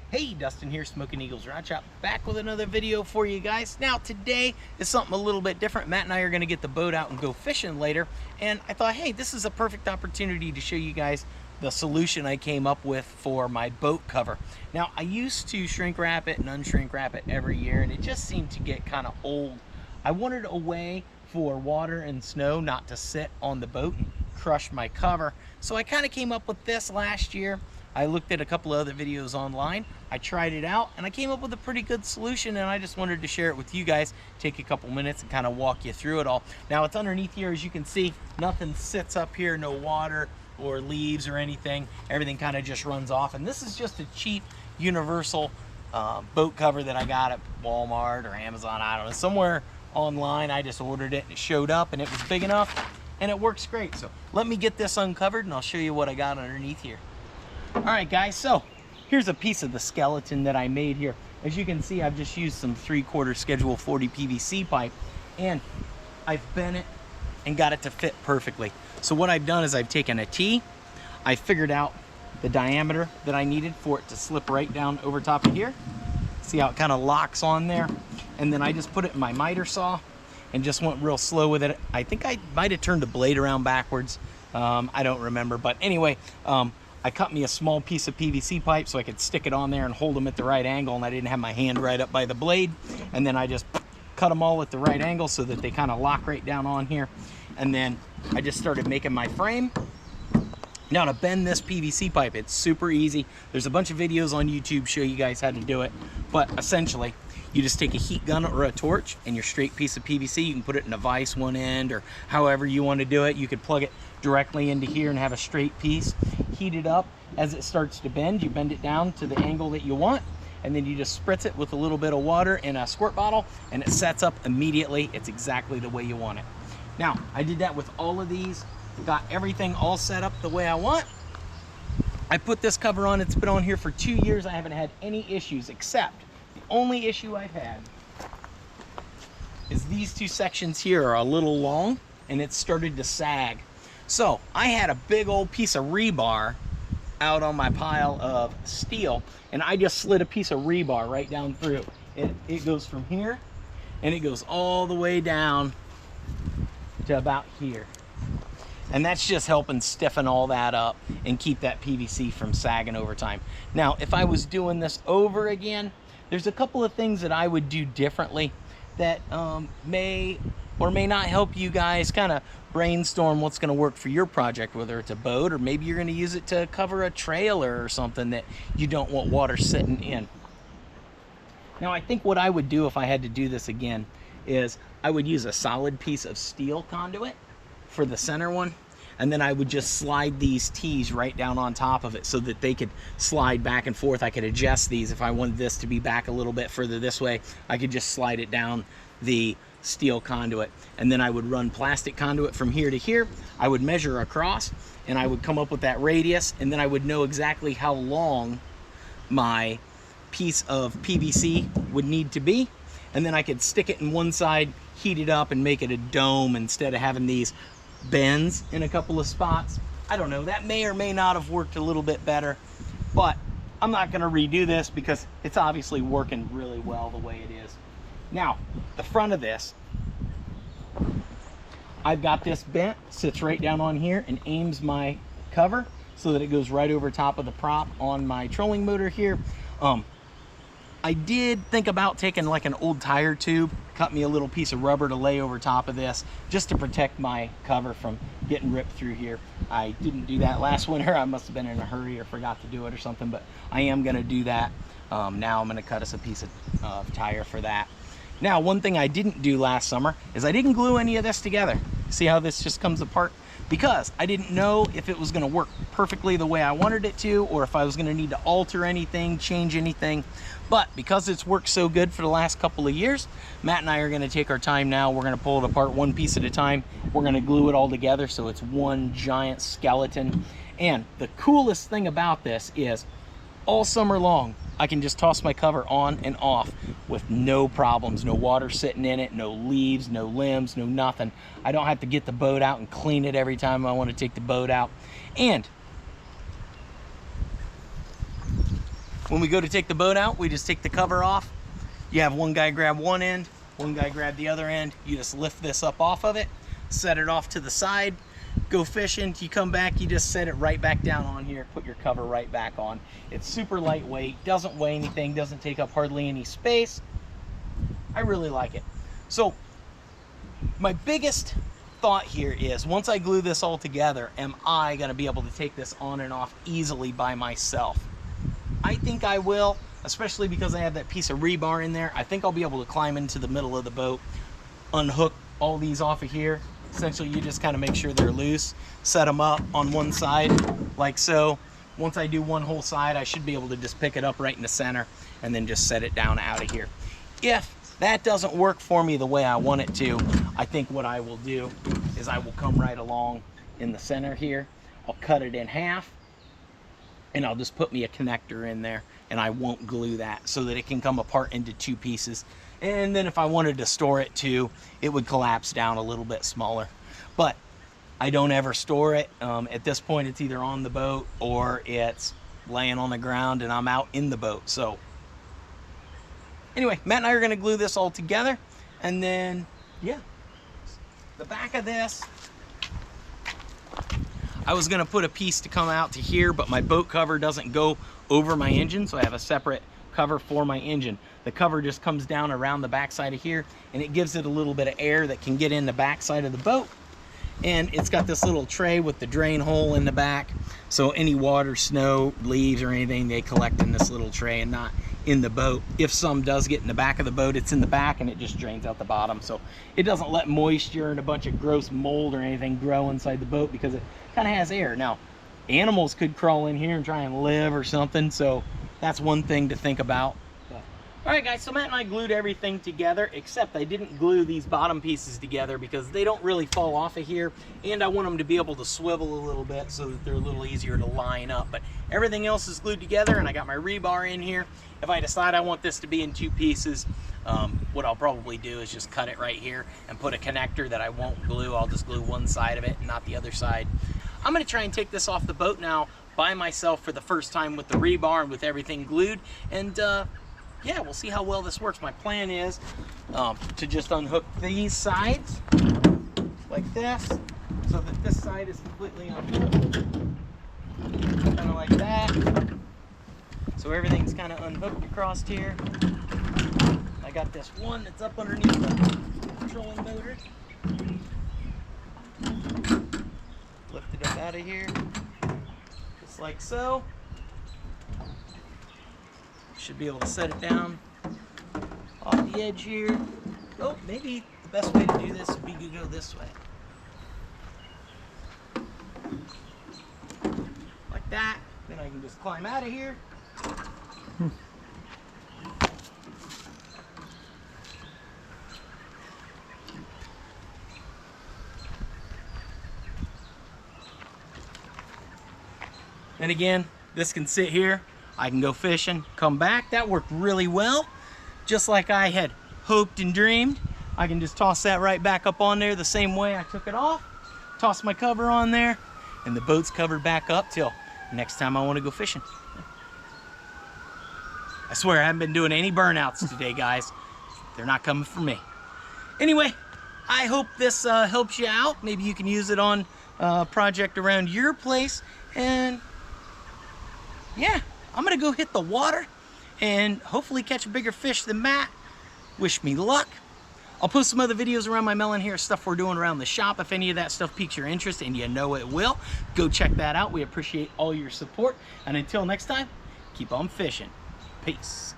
Hey, Dustin here, Smoking Eagles Rod Shop, back with another video for you guys. Now today is something a little bit different. Matt and I are going to get the boat out and go fishing later, and I thought, hey, this is a perfect opportunity to show you guys the solution I came up with for my boat cover. Now, I used to shrink wrap it and unshrink wrap it every year, and it just seemed to get kind of old. I wanted a way for water and snow not to sit on the boat and crush my cover, so I kind of came up with this last year. I looked at a couple of other videos online, I tried it out, and I came up with a pretty good solution, and I just wanted to share it with you guys, take a couple minutes and kind of walk you through it all. Now, it's underneath here, as you can see, nothing sits up here, no water or leaves or anything. Everything kind of just runs off, and this is just a cheap universal boat cover that I got at Walmart or Amazon, I don't know, somewhere online. I just ordered it, and it showed up, and it was big enough, and it works great. So let me get this uncovered, and I'll show you what I got underneath here. All right, guys, so here's a piece of the skeleton that I made here. As you can see, I've just used some 3/4 Schedule 40 PVC pipe, and I've bent it and got it to fit perfectly. So what I've done is I've taken a T, I figured out the diameter that I needed for it to slip right down over top of here. See how it kind of locks on there? And then I just put it in my miter saw and just went real slow with it. I think I might have turned the blade around backwards. I don't remember, but anyway, I cut me a small piece of PVC pipe so I could stick it on there and hold them at the right angle, and I didn't have my hand right up by the blade. And then I just cut them all at the right angle so that they kind of lock right down on here. And then I just started making my frame. Now, to bend this PVC pipe, it's super easy. There's a bunch of videos on YouTube show you guys how to do it, but essentially you just take a heat gun or a torch and your straight piece of PVC. You can put it in a vise one end, or however you want to do it. You could plug it directly into here and have a straight piece. Heat it up. As it starts to bend, you bend it down to the angle that you want, and then you just spritz it with a little bit of water in a squirt bottle, and it sets up immediately. It's exactly the way you want it. Now, I did that with all of these, got everything all set up the way I want. I put this cover on. It's been on here for 2 years. I haven't had any issues, except the only issue I've had is these two sections here are a little long, and it's started to sag. So I had a big old piece of rebar out on my pile of steel, and I just slid a piece of rebar right down through. It goes from here, and it goes all the way down to about here. And that's just helping stiffen all that up and keep that PVC from sagging over time. Now, if I was doing this over again, there's a couple of things that I would do differently that may or may not help you guys kind of brainstorm what's going to work for your project, whether it's a boat or maybe you're going to use it to cover a trailer or something that you don't want water sitting in. Now, I think what I would do if I had to do this again is I would use a solid piece of steel conduit for the center one, and then I would just slide these T's right down on top of it so that they could slide back and forth. I could adjust these. If I wanted this to be back a little bit further this way, I could just slide it down the steel conduit, and then I would run plastic conduit from here to here. I would measure across, and I would come up with that radius, and then I would know exactly how long my piece of PVC would need to be, and then I could stick it in one side, heat it up, and make it a dome instead of having these bends in a couple of spots. I don't know, that may or may not have worked a little bit better, but I'm not going to redo this because it's obviously working really well the way it is. Now, the front of this, I've got this bent, sits right down on here and aims my cover so that it goes right over top of the prop on my trolling motor here. I did think about taking like an old tire tube, cut me a little piece of rubber to lay over top of this just to protect my cover from getting ripped through here. I didn't do that last winter. I must have been in a hurry or forgot to do it or something, but I am going to do that. Now I'm going to cut us a piece of tire for that. Now, one thing I didn't do last summer is I didn't glue any of this together. See how this just comes apart? Because I didn't know if it was going to work perfectly the way I wanted it to, or if I was going to need to alter anything, change anything. But because it's worked so good for the last couple of years, Matt and I are going to take our time now. We're going to pull it apart one piece at a time. We're going to glue it all together so it's one giant skeleton. And the coolest thing about this is all summer long, I can just toss my cover on and off with no problems. No water sitting in it, no leaves, no limbs, no nothing. I don't have to get the boat out and clean it every time I want to take the boat out. And when we go to take the boat out, we just take the cover off. You have one guy grab one end, one guy grab the other end. You just lift this up off of it, set it off to the side, go fishing. You come back, you just set it right back down on here, put your cover right back on. It's super lightweight, doesn't weigh anything, doesn't take up hardly any space. I really like it. So my biggest thought here is, once I glue this all together, am I going to be able to take this on and off easily by myself? I think I will, especially because I have that piece of rebar in there. I think I'll be able to climb into the middle of the boat, unhook all these off of here. Essentially, you just kind of make sure they're loose, set them up on one side like so. Once I do one whole side, I should be able to just pick it up right in the center and then just set it down out of here. If that doesn't work for me the way I want it to, I think what I will do is I will come right along in the center here. I'll cut it in half and I'll just put me a connector in there, and I won't glue that so that it can come apart into two pieces. And then if I wanted to store it too, it would collapse down a little bit smaller. But I don't ever store it. At this point, it's either on the boat or it's laying on the ground and I'm out in the boat. So anyway, Matt and I are going to glue this all together, and then, yeah, the back of this, I was going to put a piece to come out to here, but my boat cover doesn't go over my engine, so I have a separate cover for my engine. The cover just comes down around the backside of here, and it gives it a little bit of air that can get in the backside of the boat. And it's got this little tray with the drain hole in the back, so any water, snow, leaves, or anything, they collect in this little tray and not in the boat. If some does get in the back of the boat, it's in the back and it just drains out the bottom, so it doesn't let moisture and a bunch of gross mold or anything grow inside the boat because it kind of has air. Now, animals could crawl in here and try and live or something, so that's one thing to think about. All right, guys, so Matt and I glued everything together, except I didn't glue these bottom pieces together because they don't really fall off of here, and I want them to be able to swivel a little bit so that they're a little easier to line up. But everything else is glued together, and I got my rebar in here. If I decide I want this to be in two pieces, what I'll probably do is just cut it right here and put a connector that I won't glue. I'll just glue one side of it and not the other side. I'm going to try and take this off the boat now by myself for the first time with the rebar and with everything glued, and yeah, we'll see how well this works. My plan is to just unhook these sides like this, so that this side is completely unhooked, kind of like that. So everything's kind of unhooked across here. I got this one that's up underneath the trolling motor. Lift it up out of here, just like so. Should be able to set it down off the edge here. Oh, maybe the best way to do this would be to go this way. Like that. Then I can just climb out of here. And again, this can sit here. I can go fishing, come back. That worked really well, just like I had hoped and dreamed. I can just toss that right back up on there the same way I took it off, toss my cover on there, and the boat's covered back up till next time I want to go fishing. I swear I haven't been doing any burnouts today, guys. They're not coming for me. Anyway, I hope this helps you out. Maybe you can use it on a project around your place. And yeah, I'm gonna go hit the water and hopefully catch a bigger fish than Matt. Wish me luck. I'll post some other videos around my melon here, stuff we're doing around the shop. If any of that stuff piques your interest, and you know it will, go check that out. We appreciate all your support. And until next time, keep on fishing. Peace.